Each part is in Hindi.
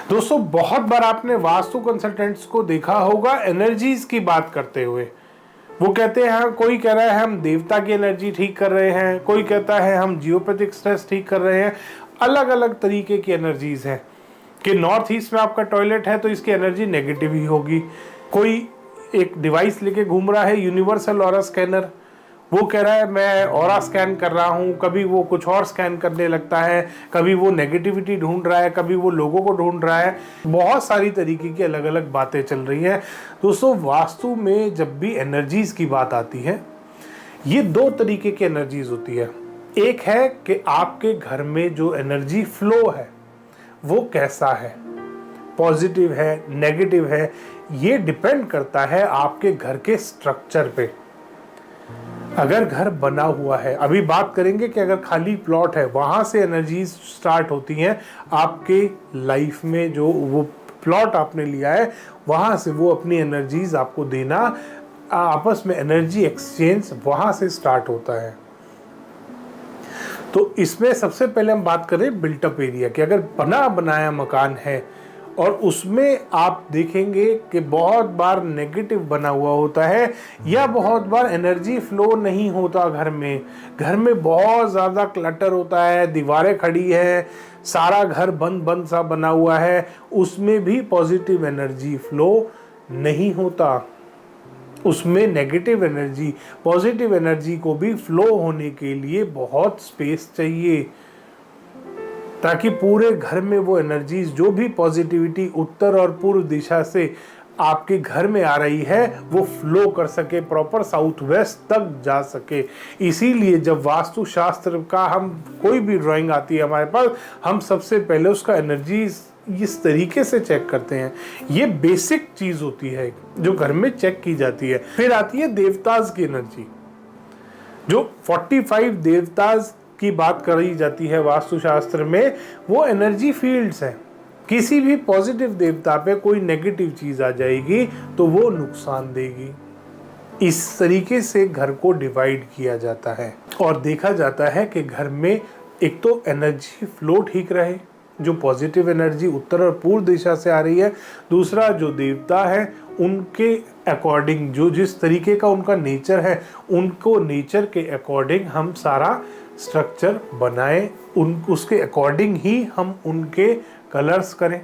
दोस्तों बहुत बार आपने वास्तु कंसल्टेंट्स को देखा होगा एनर्जीज की बात करते हुए। वो कहते हैं, कोई कह रहा है हम देवता की एनर्जी ठीक कर रहे हैं, कोई कहता है हम जियोपैथिक स्ट्रेस ठीक कर रहे हैं। अलग अलग तरीके की एनर्जीज हैं कि नॉर्थ ईस्ट में आपका टॉयलेट है तो इसकी एनर्जी नेगेटिव ही होगी। कोई एक डिवाइस लेके घूम रहा है, यूनिवर्सल ऑरा स्कैनर, वो कह रहा है मैं ऑरा स्कैन कर रहा हूँ, कभी वो कुछ और स्कैन करने लगता है, कभी वो नेगेटिविटी ढूंढ रहा है, कभी वो लोगों को ढूंढ रहा है। बहुत सारी तरीके की अलग अलग बातें चल रही हैं। दोस्तों वास्तु में जब भी एनर्जीज की बात आती है, ये दो तरीके की एनर्जीज होती है। एक है कि आपके घर में जो एनर्जी फ्लो है वो कैसा है, पॉजिटिव है, नेगेटिव है, ये डिपेंड करता है आपके घर के स्ट्रक्चर पे। अगर घर बना हुआ है, अभी बात करेंगे कि अगर खाली प्लॉट है, वहां से एनर्जीज स्टार्ट होती हैं आपके लाइफ में। जो वो प्लॉट आपने लिया है वहां से वो अपनी एनर्जीज आपको देना, आपस में एनर्जी एक्सचेंज वहां से स्टार्ट होता है। तो इसमें सबसे पहले हम बात करें बिल्टअप एरिया की। अगर बना बनाया मकान है और उसमें आप देखेंगे कि बहुत बार नेगेटिव बना हुआ होता है या बहुत बार एनर्जी फ्लो नहीं होता घर में बहुत ज़्यादा क्लटर होता है, दीवारें खड़ी है, सारा घर बंद बंद सा बना हुआ है, उसमें भी पॉजिटिव एनर्जी फ्लो नहीं होता। उसमें नेगेटिव एनर्जी, पॉजिटिव एनर्जी को भी फ्लो होने के लिए बहुत स्पेस चाहिए, ताकि पूरे घर में वो एनर्जीज, जो भी पॉजिटिविटी उत्तर और पूर्व दिशा से आपके घर में आ रही है, वो फ्लो कर सके, प्रॉपर साउथ वेस्ट तक जा सके। इसीलिए जब वास्तु शास्त्र का हम कोई भी ड्राइंग आती है हमारे पास, हम सबसे पहले उसका एनर्जीज इस तरीके से चेक करते हैं। ये बेसिक चीज होती है जो घर में चेक की जाती है। फिर आती है देवताज की एनर्जी। जो 45 देवताज की बात करी जाती है वास्तुशास्त्र में, वो एनर्जी फील्ड्स हैं। किसी भी पॉजिटिव देवता पे कोई नेगेटिव चीज आ जाएगी तो वो नुकसान देगी। इस तरीके से घर को डिवाइड किया जाता है और देखा जाता है कि घर में एक तो एनर्जी फ्लो ठीक रहे, जो पॉजिटिव एनर्जी उत्तर और पूर्व दिशा से आ रही है। दूसरा, जो देवता है उनके अकॉर्डिंग, जो जिस तरीके का उनका नेचर है, उनको नेचर के अकॉर्डिंग हम सारा स्ट्रक्चर बनाएं, उसके अकॉर्डिंग ही हम उनके कलर्स करें।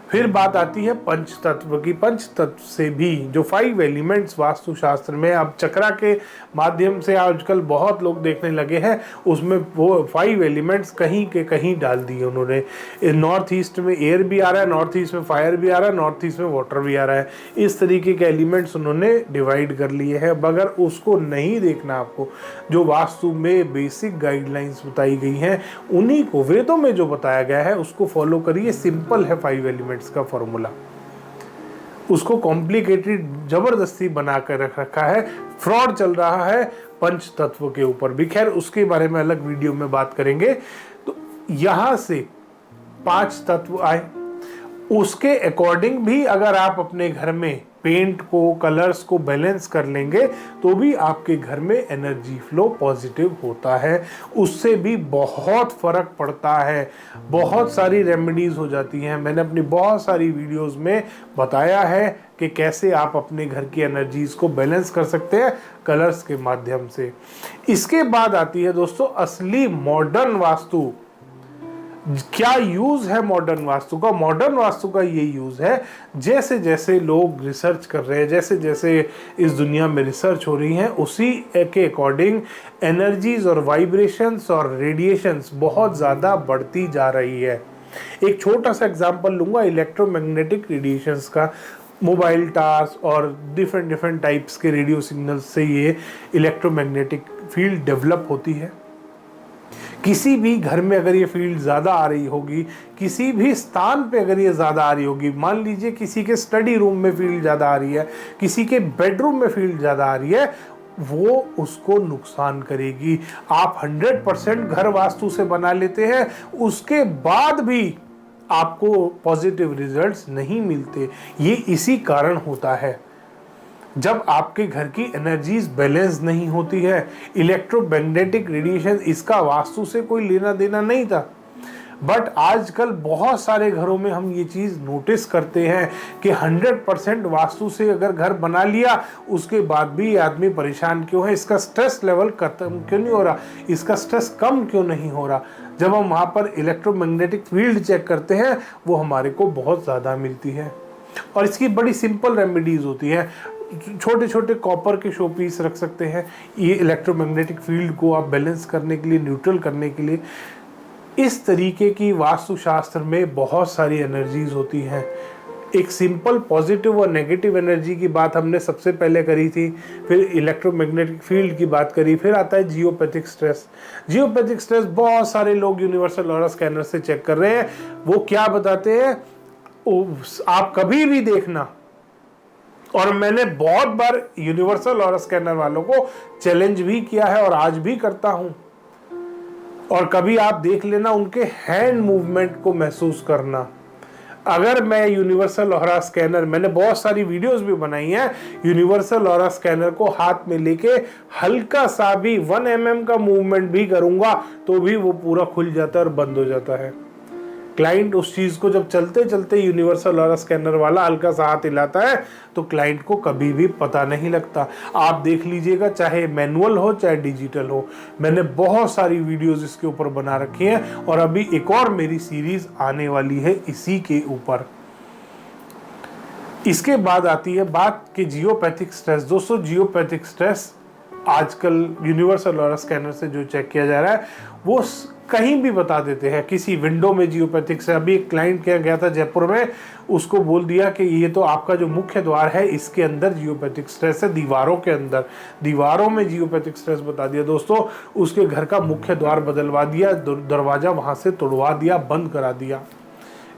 फिर बात आती है पंच तत्व की। पंच तत्व से भी जो 5 एलिमेंट्स वास्तुशास्त्र में अब चक्रा के माध्यम से आजकल बहुत लोग देखने लगे हैं, उसमें वो 5 एलिमेंट्स कहीं के कहीं डाल दिए उन्होंने। नॉर्थ ईस्ट में एयर भी आ रहा है, नॉर्थ ईस्ट में फायर भी आ रहा है, नॉर्थ ईस्ट में वाटर भी आ रहा है। इस तरीके के एलिमेंट्स उन्होंने डिवाइड कर लिए हैं। मगर उसको नहीं देखना आपको, जो वास्तु में बेसिक गाइडलाइंस बताई गई हैं उन्हीं को, वेदों में जो बताया गया है उसको फॉलो करिए। सिंपल है 5 एलिमेंट्स का फॉर्मूला, उसको कॉम्प्लिकेटेड जबरदस्ती बनाकर रख रखा है। फ्रॉड चल रहा है पंच तत्व के ऊपर भी, खैर उसके बारे में अलग वीडियो में बात करेंगे। तो यहां से 5 तत्व आए, उसके अकॉर्डिंग भी अगर आप अपने घर में पेंट को, कलर्स को बैलेंस कर लेंगे तो भी आपके घर में एनर्जी फ्लो पॉजिटिव होता है। उससे भी बहुत फर्क पड़ता है, बहुत सारी रेमेडीज हो जाती हैं। मैंने अपनी बहुत सारी वीडियोस में बताया है कि कैसे आप अपने घर की एनर्जीज को बैलेंस कर सकते हैं कलर्स के माध्यम से। इसके बाद आती है दोस्तों असली मॉडर्न वास्तु। क्या यूज है मॉडर्न वास्तु का? मॉडर्न वास्तु का ये यूज है, जैसे जैसे लोग रिसर्च कर रहे हैं, जैसे जैसे इस दुनिया में रिसर्च हो रही है, उसी के अकॉर्डिंग एनर्जीज और वाइब्रेशंस और रेडिएशंस बहुत ज़्यादा बढ़ती जा रही है। एक छोटा सा एग्जांपल लूंगा इलेक्ट्रोमैग्नेटिक रेडिएशंस का। मोबाइल टावर्स और डिफरेंट टाइप्स के रेडियो सिग्नल्स से ये इलेक्ट्रोमैग्नेटिक फील्ड डेवलप होती है। किसी भी घर में अगर ये फील्ड ज़्यादा आ रही होगी, किसी भी स्थान पे अगर ये ज़्यादा आ रही होगी, मान लीजिए किसी के स्टडी रूम में फील्ड ज़्यादा आ रही है, किसी के बेडरूम में फील्ड ज़्यादा आ रही है, वो उसको नुकसान करेगी। आप 100% घर वास्तु से बना लेते हैं, उसके बाद भी आपको पॉजिटिव रिजल्ट्स नहीं मिलते। ये इसी कारण होता है, जब आपके घर की एनर्जीज बैलेंस नहीं होती है। इलेक्ट्रोमैग्नेटिक रेडिएशन, इसका वास्तु से कोई लेना देना नहीं था। बट आजकल बहुत सारे घरों में हम ये चीज़ नोटिस करते हैं कि 100% वास्तु से अगर घर बना लिया उसके बाद भी आदमी परेशान क्यों है, इसका स्ट्रेस लेवल खत्म क्यों नहीं हो रहा, इसका स्ट्रेस कम क्यों नहीं हो रहा। जब हम वहाँ पर इलेक्ट्रोमैग्नेटिक फील्ड चेक करते हैं वो हमारे को बहुत ज़्यादा मिलती है और इसकी बड़ी सिंपल रेमेडीज़ होती है। छोटे छोटे कॉपर के शो पीस रख सकते हैं, ये इलेक्ट्रोमैग्नेटिक फील्ड को आप बैलेंस करने के लिए, न्यूट्रल करने के लिए। इस तरीके की वास्तुशास्त्र में बहुत सारी एनर्जीज होती हैं। एक सिंपल पॉजिटिव और नेगेटिव एनर्जी की बात हमने सबसे पहले करी थी, फिर इलेक्ट्रोमैग्नेटिक फील्ड की बात करी, फिर आता है जियोपैथिक स्ट्रेस। जियोपैथिक स्ट्रेस बहुत सारे लोग यूनिवर्सल ऑरा स्कैनर से चेक कर रहे हैं। वो क्या बताते हैं आप कभी भी देखना, और मैंने बहुत बार यूनिवर्सल ऑरा स्कैनर वालों को चैलेंज भी किया है और आज भी करता हूं, और कभी आप देख लेना उनके हैंड मूवमेंट को महसूस करना। अगर मैं यूनिवर्सल ऑरा स्कैनर, मैंने बहुत सारी वीडियोस भी बनाई हैं, यूनिवर्सल ऑरा स्कैनर को हाथ में लेके हल्का सा भी 1 mm का मूवमेंट भी करूंगा तो भी वो पूरा खुल जाता है और बंद हो जाता है। क्लाइंट उस चीज को जब चलते चलते यूनिवर्सल ऑरा स्कैनर वाला हल्का सा हाथ हिलाता है तो क्लाइंट को कभी भी पता नहीं लगता। आप देख लीजिएगा, चाहे मैनुअल हो चाहे डिजिटल हो, मैंने बहुत सारी वीडियोस इसके ऊपर बना रखी हैं और अभी एक और मेरी सीरीज आने वाली है इसी के ऊपर। इसके बाद आती है बात कि जियोपैथिक स्ट्रेस। दोस्तों जियोपैथिक स्ट्रेस आजकल यूनिवर्सल ऑरा स्कैनर से जो चेक किया जा रहा है वो कहीं भी बता देते हैं, किसी विंडो में जियोपैथिक से। अभी एक क्लाइंट क्या गया था जयपुर में, उसको बोल दिया कि ये तो आपका जो मुख्य द्वार है इसके अंदर जियोपैथिक स्ट्रेस है, दीवारों के अंदर, दीवारों में जियोपैथिक स्ट्रेस बता दिया। दोस्तों उसके घर का मुख्य द्वार बदलवा दिया, दरवाजा वहां से तोड़वा दिया, बंद करा दिया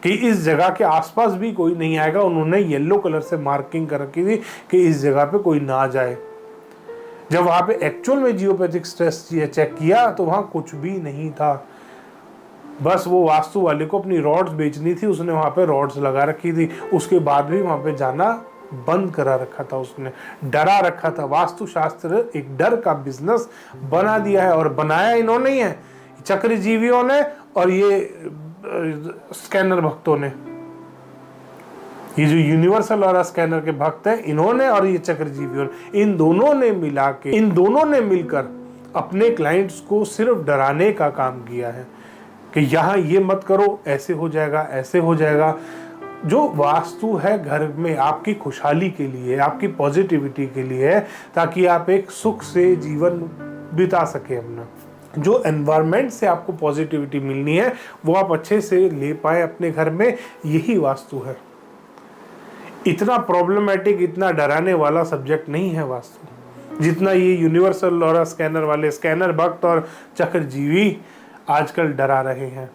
कि इस जगह के आसपास भी कोई नहीं आएगा। उन्होंने येलो कलर से मार्किंग कर रखी थी कि इस जगह पे कोई ना जाए। जब वहां पे एक्चुअल में जियोपैथिक स्ट्रेस चेक किया तो वहां कुछ भी नहीं था, बस वो वास्तु वाले को अपनी रॉड्स बेचनी थी, उसने वहां पे रॉड्स लगा रखी थी, उसके बाद भी वहां पे जाना बंद करा रखा था, उसने डरा रखा था। वास्तुशास्त्र एक डर का बिजनेस बना दिया है, और बनाया इन्होंने ही है, चक्रजीवियों ने और ये स्कैनर भक्तों ने। ये जो यूनिवर्सल ऑरा स्कैनर के भक्त हैं इन्होंने और ये चक्रजीवियों, इन दोनों ने मिलकर अपने क्लाइंट्स को सिर्फ डराने का काम किया है कि यहाँ ये मत करो, ऐसे हो जाएगा, ऐसे हो जाएगा। जो वास्तु है घर में आपकी खुशहाली के लिए, आपकी पॉजिटिविटी के लिए है, ताकि आप एक सुख से जीवन बिता सके अपना। जो एनवायरनमेंट से आपको पॉजिटिविटी मिलनी है वो आप अच्छे से ले पाए अपने घर में, यही वास्तु है। इतना प्रॉब्लमैटिक, इतना डराने वाला सब्जेक्ट नहीं है वास्तु जितना ये यूनिवर्सल ऑरा स्कैनर वाले स्कैनर भक्त और चक्रजीवी आजकल डरा रहे हैं।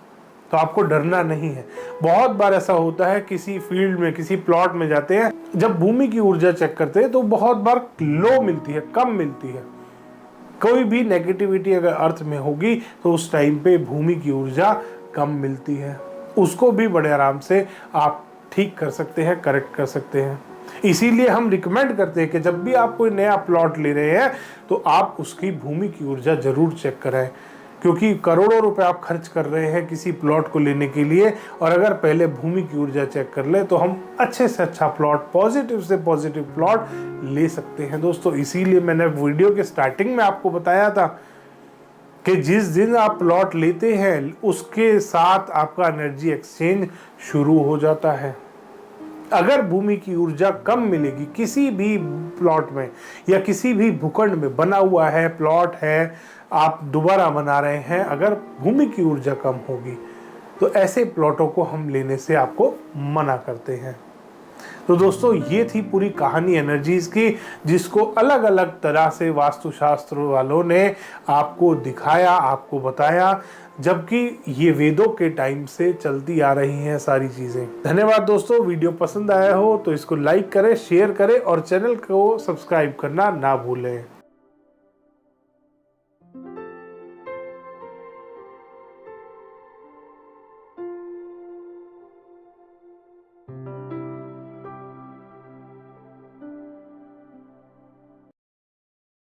तो आपको डरना नहीं है। बहुत बार ऐसा होता है किसी फील्ड में, किसी प्लॉट में जाते हैं, जब भूमि की ऊर्जा चेक करते हैं तो बहुत बार लो मिलती है, कम मिलती है। कोई भी नेगेटिविटी अगर अर्थ में होगी तो उस टाइम पे भूमि की ऊर्जा कम मिलती है, उसको भी बड़े आराम से आप ठीक कर सकते हैं, करेक्ट कर सकते हैं। इसीलिए हम रिकमेंड करते हैं कि जब भी आप कोई नया प्लॉट ले रहे हैं तो आप उसकी भूमि की ऊर्जा जरूर चेक कराएं, क्योंकि करोड़ों रुपए आप खर्च कर रहे हैं किसी प्लॉट को लेने के लिए, और अगर पहले भूमि की ऊर्जा चेक कर ले तो हम अच्छे से अच्छा प्लॉट, पॉजिटिव से पॉजिटिव प्लॉट ले सकते हैं। दोस्तों इसीलिए मैंने वीडियो के स्टार्टिंग में आपको बताया था कि जिस दिन आप प्लॉट लेते हैं उसके साथ आपका एनर्जी एक्सचेंज शुरू हो जाता है। अगर भूमि की ऊर्जा कम मिलेगी किसी भी प्लॉट में या किसी भी भूखंड में बना हुआ है प्लॉट है, आप दोबारा बना रहे हैं, अगर भूमि की ऊर्जा कम होगी तो ऐसे प्लॉटों को हम लेने से आपको मना करते हैं। तो दोस्तों ये थी पूरी कहानी एनर्जीज की, जिसको अलग अलग तरह से वास्तुशास्त्र वालों ने आपको दिखाया, आपको बताया, जबकि ये वेदों के टाइम से चलती आ रही हैं सारी चीज़ें। धन्यवाद दोस्तों। वीडियो पसंद आया हो तो इसको लाइक करें, शेयर करें और चैनल को सब्सक्राइब करना ना भूलें।